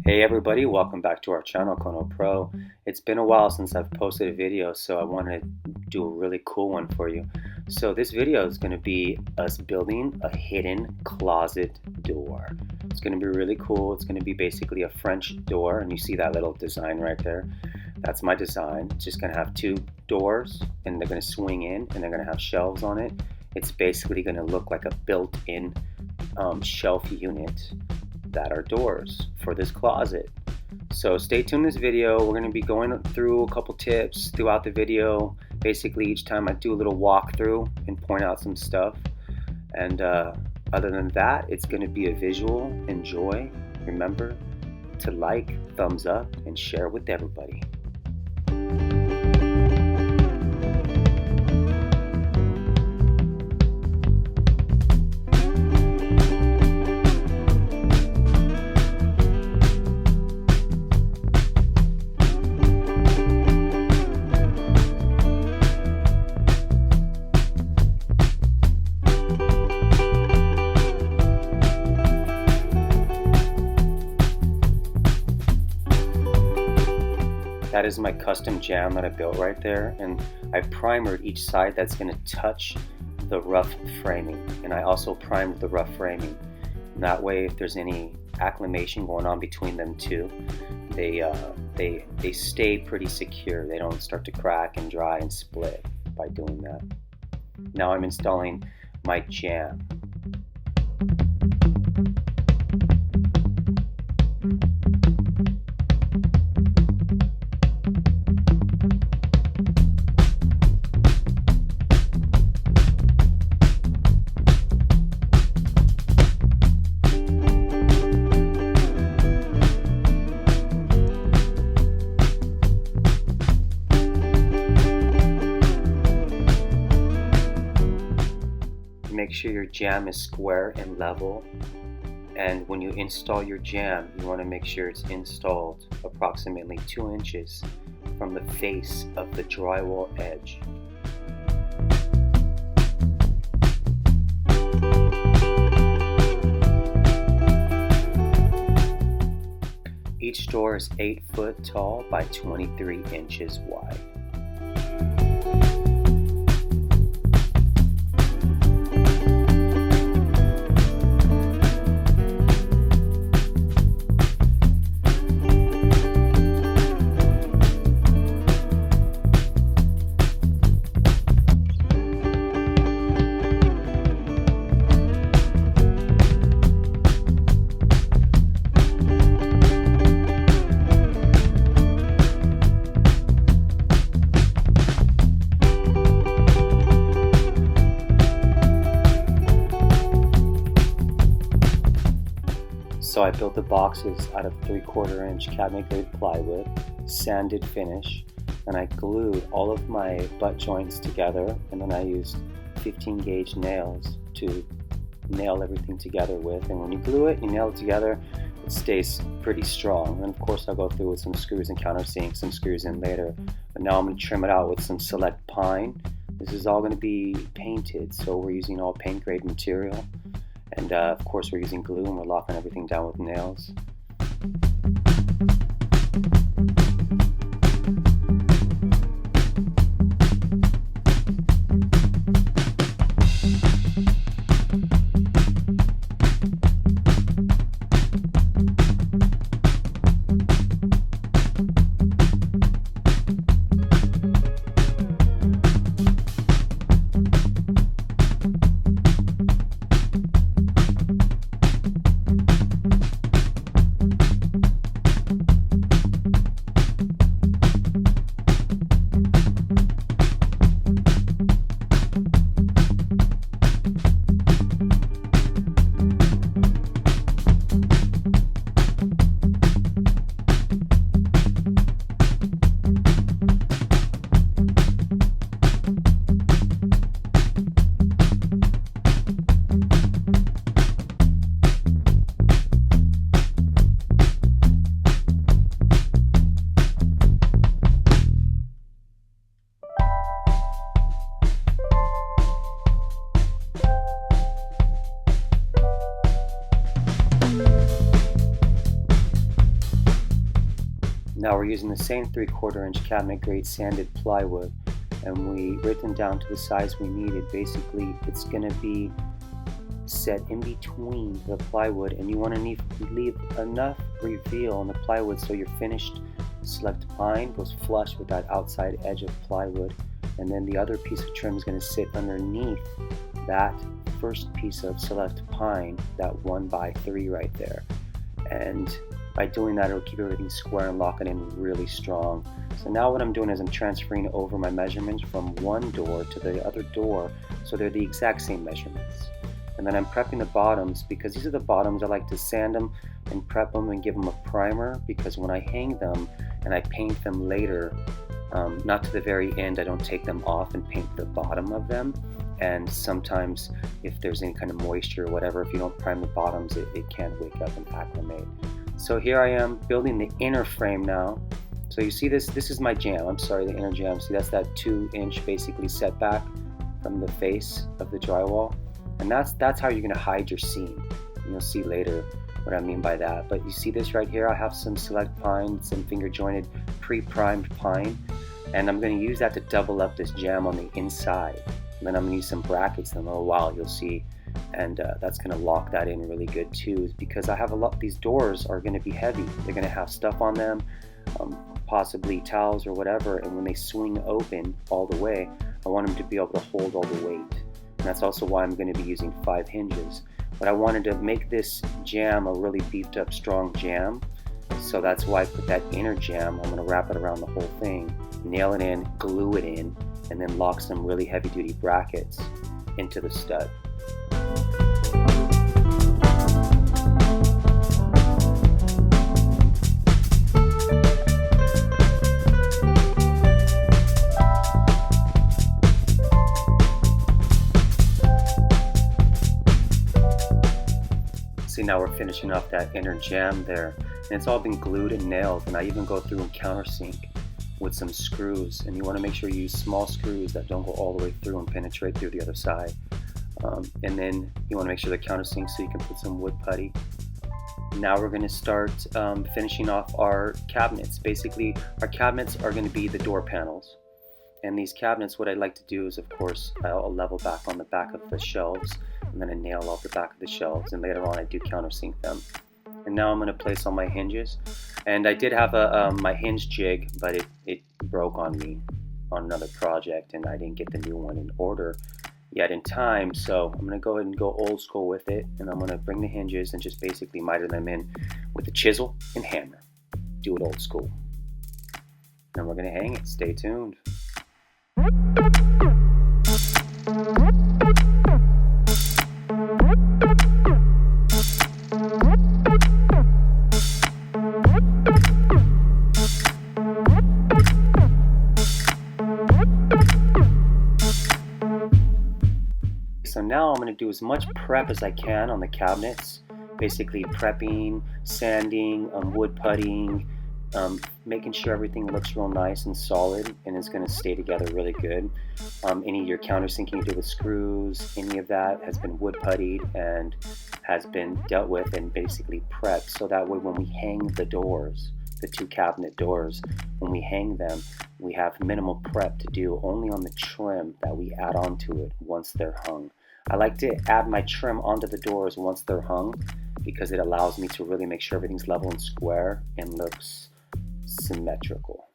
Hey everybody, welcome back to our channel, Kono Pro. It's been a while since I've posted a video, so I wanted to do a really cool one for you. So this video is going to be us building a hidden closet door. It's going to be really cool. It's going to be basically a French door, and you see that little design right there. That's my design. It's just going to have two doors, and they're going to swing in, and they're going to have shelves on it. It's basically going to look like a built-in shelf unit that are doors for this closet. So stay tuned this video. We're going to be going through a couple tips throughout the video. Basically each time I do a little walkthrough and point out some stuff. And other than that, it's going to be a visual. Enjoy. Remember to like, thumbs up, and share with everybody. That is my custom jamb that I built right there, and I primered each side that's going to touch the rough framing, and I also primed the rough framing. And that way, if there's any acclimation going on between them two, they stay pretty secure. They don't start to crack and dry and split by doing that. Now I'm installing my jamb. Make sure your jamb is square and level, and when you install your jamb, you want to make sure it's installed approximately 2 inches from the face of the drywall edge. Each door is 8 foot tall by 23 inches wide. So I built the boxes out of 3/4 inch cabinet grade plywood, sanded finish, and I glued all of my butt joints together, and then I used 15 gauge nails to nail everything together with. And when you glue it, you nail it together, it stays pretty strong. And of course I'll go through with some screws and countersink some screws in later. But now I'm going to trim it out with some select pine. This is all going to be painted, so we're using all paint grade material. And of course we're using glue, and we're locking everything down with nails. Now we're using the same 3/4 inch cabinet grade sanded plywood, and we written them down to the size we needed. Basically, it's going to be set in between the plywood, and you want to leave enough reveal on the plywood so your finished select pine goes flush with that outside edge of plywood, and then the other piece of trim is going to sit underneath that first piece of select pine, that 1x3 right there. And by doing that, it'll keep everything square and lock it in really strong. So now what I'm doing is I'm transferring over my measurements from one door to the other door so they're the exact same measurements. And then I'm prepping the bottoms, because these are the bottoms. I like to sand them and prep them and give them a primer, because when I hang them and I paint them later, not to the very end, I don't take them off and paint the bottom of them. And sometimes if there's any kind of moisture or whatever, if you don't prime the bottoms, it can wake up and acclimate. So here I am building the inner frame now. So you see this is my jamb, the inner jamb. See, that's that 2-inch basically setback from the face of the drywall. And that's how you're going to hide your seam. And you'll see later what I mean by that. But you see this right here, I have some select pine, some finger jointed pre-primed pine, and I'm going to use that to double up this jamb on the inside. And then I'm going to use some brackets in a little while, you'll see, and that's going to lock that in really good too, because I have these doors are going to be heavy. They're going to have stuff on them, possibly towels or whatever, and when they swing open all the way, I want them to be able to hold all the weight. And that's also why I'm going to be using 5 hinges. But I wanted to make this jamb a really beefed up strong jamb, so that's why I put that inner jamb. I'm going to wrap it around the whole thing, nail it in, glue it in, and then lock some really heavy duty brackets into the stud. See, now we're finishing off that inner jamb there, and it's all been glued and nailed, and I even go through and countersink with some screws, and you want to make sure you use small screws that don't go all the way through and penetrate through the other side. And then you want to make sure they're countersink so you can put some wood putty. Now we're going to start finishing off our cabinets. Basically, our cabinets are going to be the door panels. And these cabinets, what I like to do is, of course, I'll level back on the back of the shelves, and then I nail off the back of the shelves, and later on I do countersink them. And now I'm going to place all my hinges. And I did have my hinge jig, but it broke on me on another project, and I didn't get the new one in order yet in time. So I'm going to go ahead and go old school with it, and I'm going to bring the hinges and just basically miter them in with a chisel and hammer. Do it old school. And we're going to hang it. Stay tuned. So now I'm going to do as much prep as I can on the cabinets, basically prepping, sanding, wood puttying, making sure everything looks real nice and solid and is going to stay together really good. Any of your countersinking you do with screws, any of that has been wood puttied and has been dealt with and basically prepped, so that way when we hang the doors, the 2 cabinet doors, when we hang them, we have minimal prep to do only on the trim that we add onto it once they're hung. I like to add my trim onto the doors once they're hung, because it allows me to really make sure everything's level and square and looks symmetrical.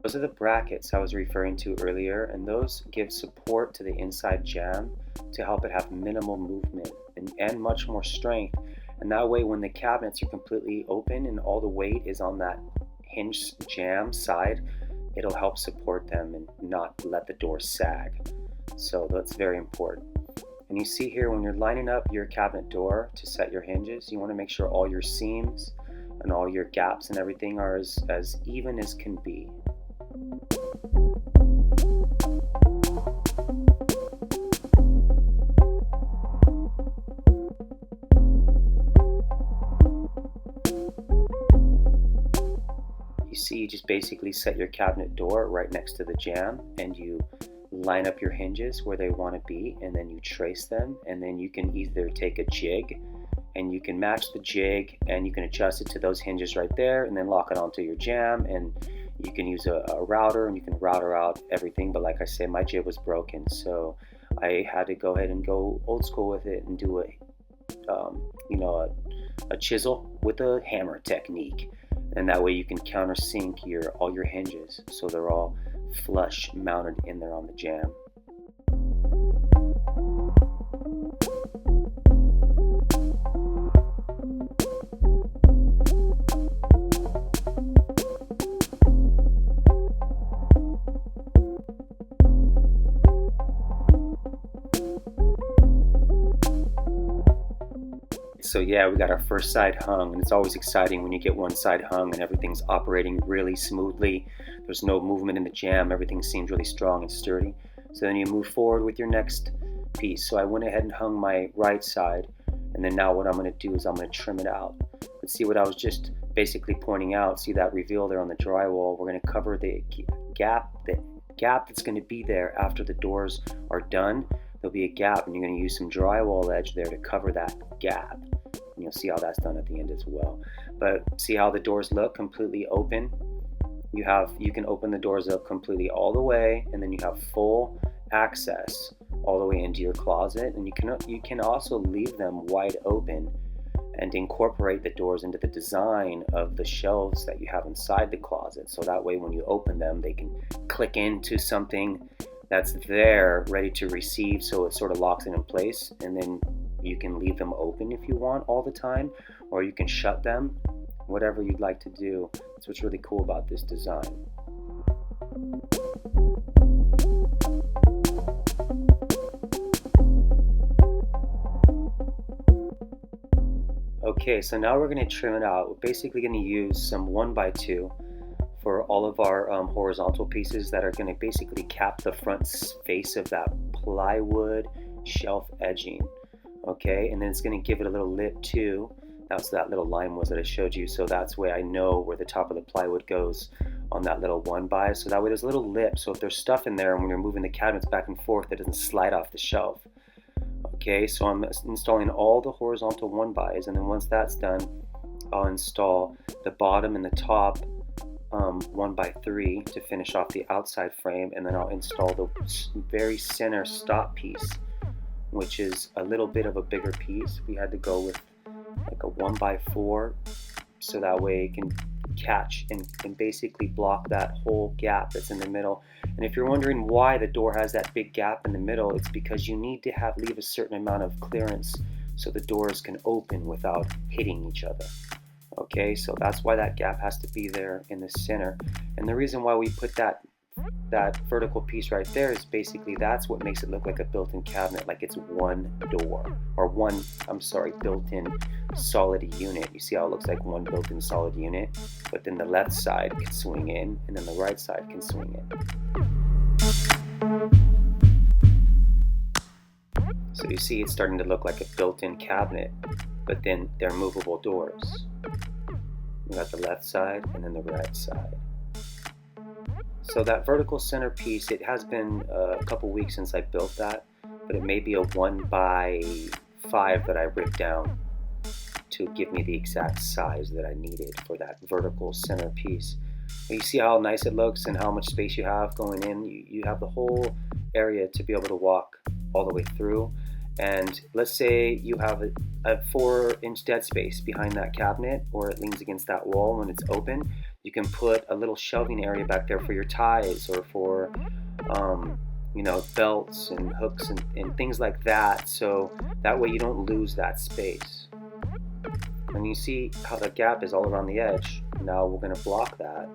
Those are the brackets I was referring to earlier, and those give support to the inside jamb to help it have minimal movement and much more strength. And that way when the cabinets are completely open and all the weight is on that hinge jamb side, it'll help support them and not let the door sag. So that's very important. And you see here when you're lining up your cabinet door to set your hinges, you want to make sure all your seams and all your gaps and everything are as even as can be. You see, you just basically set your cabinet door right next to the jamb, and you line up your hinges where they want to be, and then you trace them, and then you can either take a jig and you can match the jig and you can adjust it to those hinges right there and then lock it onto your jamb, and you can use a router and you can router out everything. But like I said, my jig was broken, so I had to go ahead and go old school with it and do a chisel with a hammer technique, and that way you can countersink all your hinges so they're all flush mounted in there on the jamb. So yeah, we got our first side hung, and it's always exciting when you get one side hung and everything's operating really smoothly. There's no movement in the jamb, everything seems really strong and sturdy. So then you move forward with your next piece. So I went ahead and hung my right side, and then now what I'm going to do is I'm going to trim it out. Let's see what I was just basically pointing out. See that reveal there on the drywall? We're going to cover the gap that's going to be there after the doors are done. There'll be a gap, and you're going to use some drywall edge there to cover that gap. And you'll see how that's done at the end as well. But see how the doors look completely open? You can open the doors up completely all the way, and then you have full access all the way into your closet. And you can also leave them wide open and incorporate the doors into the design of the shelves that you have inside the closet. So that way when you open them, they can click into something that's there ready to receive, so it sort of locks it in place. And then you can leave them open if you want all the time, or you can shut them, whatever you'd like to do. That's what's really cool about this design. Okay, so now we're going to trim it out. We're basically going to use some 1x2 for all of our horizontal pieces that are going to basically cap the front face of that plywood shelf edging. Okay, and then it's going to give it a little lip too. That's that little line was that I showed you, so that's why I know where the top of the plywood goes on that little 1x. So that way there's a little lip, so if there's stuff in there and when you're moving the cabinets back and forth, it doesn't slide off the shelf. Okay, so I'm installing all the horizontal 1x's, and then once that's done, I'll install the bottom and the top 1x3 to finish off the outside frame, and then I'll install the very center stop piece, which is a little bit of a bigger piece. We had to go with like a 1x4, so that way it can catch and basically block that whole gap that's in the middle. And if you're wondering why the door has that big gap in the middle, it's because you need to leave a certain amount of clearance so the doors can open without hitting each other. Okay, so that's why that gap has to be there in the center. And the reason why we put that vertical piece right there is basically that's what makes it look like a built-in cabinet, like it's one door, or built-in solid unit. You see how it looks like one built-in solid unit, but then the left side can swing in and then the right side can swing in. So you see it's starting to look like a built-in cabinet, but then they're movable doors. We got the left side and then the right side. So that vertical center piece, it has been a couple weeks since I built that, but it may be a 1x5 that I ripped down to give me the exact size that I needed for that vertical center piece. And you see how nice it looks and how much space you have going in. You have the whole area to be able to walk all the way through. And let's say you have a 4-inch dead space behind that cabinet, or it leans against that wall when it's open. You can put a little shelving area back there for your ties, or for belts and hooks and things like that, so that way you don't lose that space. And you see how the gap is all around the edge. Now we're going to block that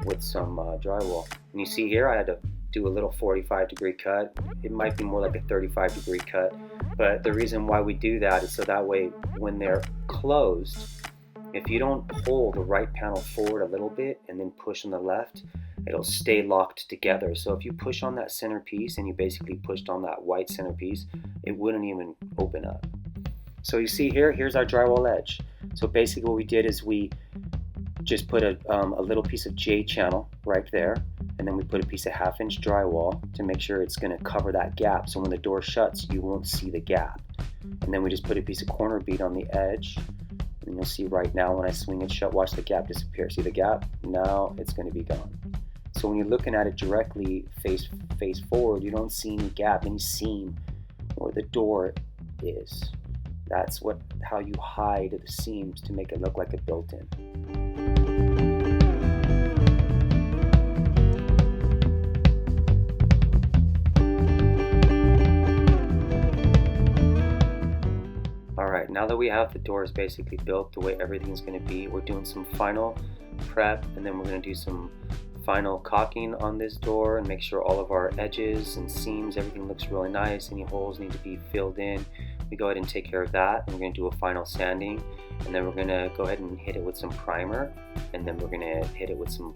with some drywall. And you see here I had to do a little 45-degree cut. It might be more like a 35-degree cut, But the reason why we do that is so that way when they're closed, if you don't pull the right panel forward a little bit and then push on the left, it'll stay locked together. So if you push on that center piece and you basically pushed on that white center piece, it wouldn't even open up. So you see here's our drywall edge. So basically what we did is we just put a little piece of J channel right there, and then we put a piece of 1/2 inch drywall to make sure it's going to cover that gap, so when the door shuts you won't see the gap. And then we just put a piece of corner bead on the edge, and you'll see right now when I swing it shut, watch the gap disappear. See the gap? Now it's going to be gone. So when you're looking at it directly face forward, you don't see any gap, any seam where the door is. That's how you hide the seams to make it look like a built-in. Alright, now that we have the doors basically built the way everything's going to be, we're doing some final prep, and then we're going to do some final caulking on this door and make sure all of our edges and seams, everything looks really nice. Any holes need to be filled in. We go ahead and take care of that, and we're going to do a final sanding, and then we're going to go ahead and hit it with some primer, and then we're going to hit it with some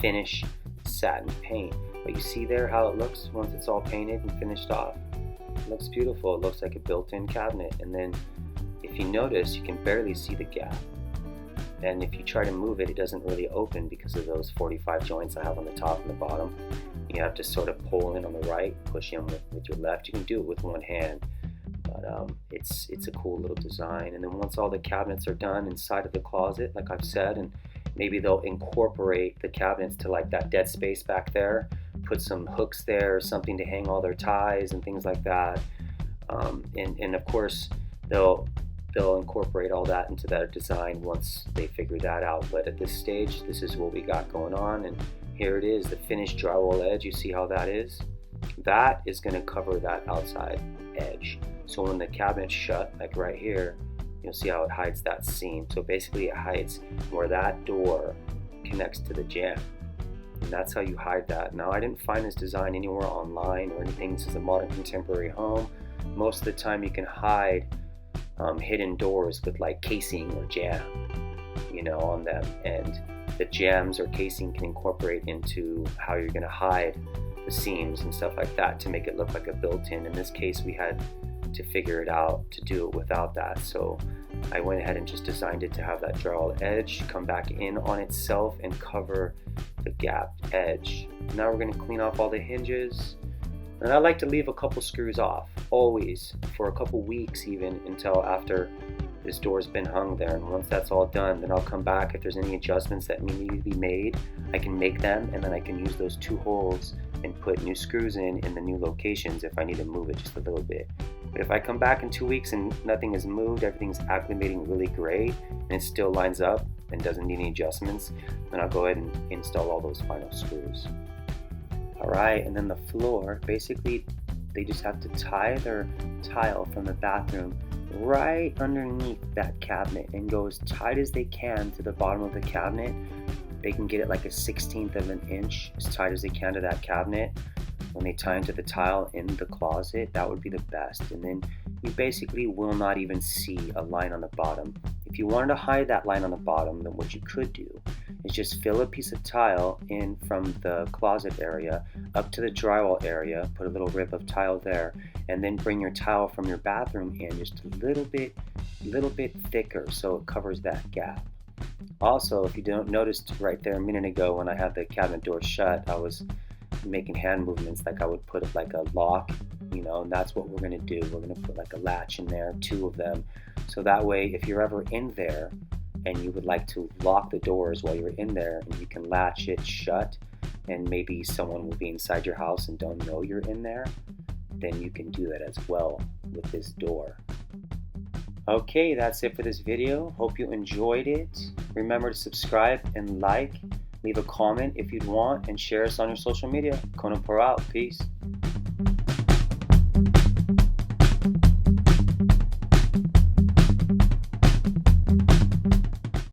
finish satin paint. But you see there how it looks once it's all painted and finished off? It looks beautiful. It looks like a built-in cabinet. And then if you notice, you can barely see the gap. And if you try to move it, it doesn't really open because of those 45 joints I have on the top and the bottom. You have to sort of pull in on the right, push in with your left. You can do it with one hand, but it's a cool little design. And then once all the cabinets are done inside of the closet, like I've said, and maybe they'll incorporate the cabinets to like that dead space back there, put some hooks there, something to hang all their ties and things like that. And of course, they'll incorporate all that into their design once they figure that out. But at this stage, this is what we got going on, and here it is, the finished drywall edge. You see how that is? That is going to cover that outside edge. So when the cabinet's shut, like right here, you'll see how it hides that seam. So basically it hides where that door connects to the jamb. And that's how you hide that. Now, I didn't find this design anywhere online or anything. This is a modern contemporary home. Most of the time you can hide hidden doors with like casing or jamb, on them, and the jambs or casing can incorporate into how you're going to hide the seams and stuff like that to make it look like a built-in. In this case, we had to figure it out to do it without that, so I went ahead and just designed it to have that drywall edge come back in on itself and cover the gapped edge. Now we're going to clean off all the hinges. And I like to leave a couple screws off, always, for a couple weeks even, until after this door's been hung there. And once that's all done, then I'll come back. If there's any adjustments that need to be made, I can make them, and then I can use those 2 holes and put new screws in the new locations if I need to move it just a little bit. But if I come back in 2 weeks and nothing is moved, everything's acclimating really great, and it still lines up and doesn't need any adjustments, then I'll go ahead and install all those final screws. Alright, and then the floor, basically they just have to tie their tile from the bathroom right underneath that cabinet and go as tight as they can to the bottom of the cabinet. They can get it like a 1/16 of an inch as tight as they can to that cabinet. When they tie into the tile in the closet, that would be the best. And then you basically will not even see a line on the bottom. If you wanted to hide that line on the bottom, then what you could do is just fill a piece of tile in from the closet area up to the drywall area, put a little rip of tile there, and then bring your tile from your bathroom in just a little bit thicker so it covers that gap. Also, if you don't notice right there a minute ago when I had the cabinet door shut, I was making hand movements like I would put like a lock, and that's what we're going to do. We're going to put like a latch in there, 2 of them, so that way if you're ever in there and you would like to lock the doors while you're in there, and you can latch it shut, and maybe someone will be inside your house and don't know you're in there, then you can do that as well with this door. Okay, that's it for this video. Hope you enjoyed it. Remember to subscribe and like, leave a comment if you'd want, and share us on your social media. Kono Pro out. Peace.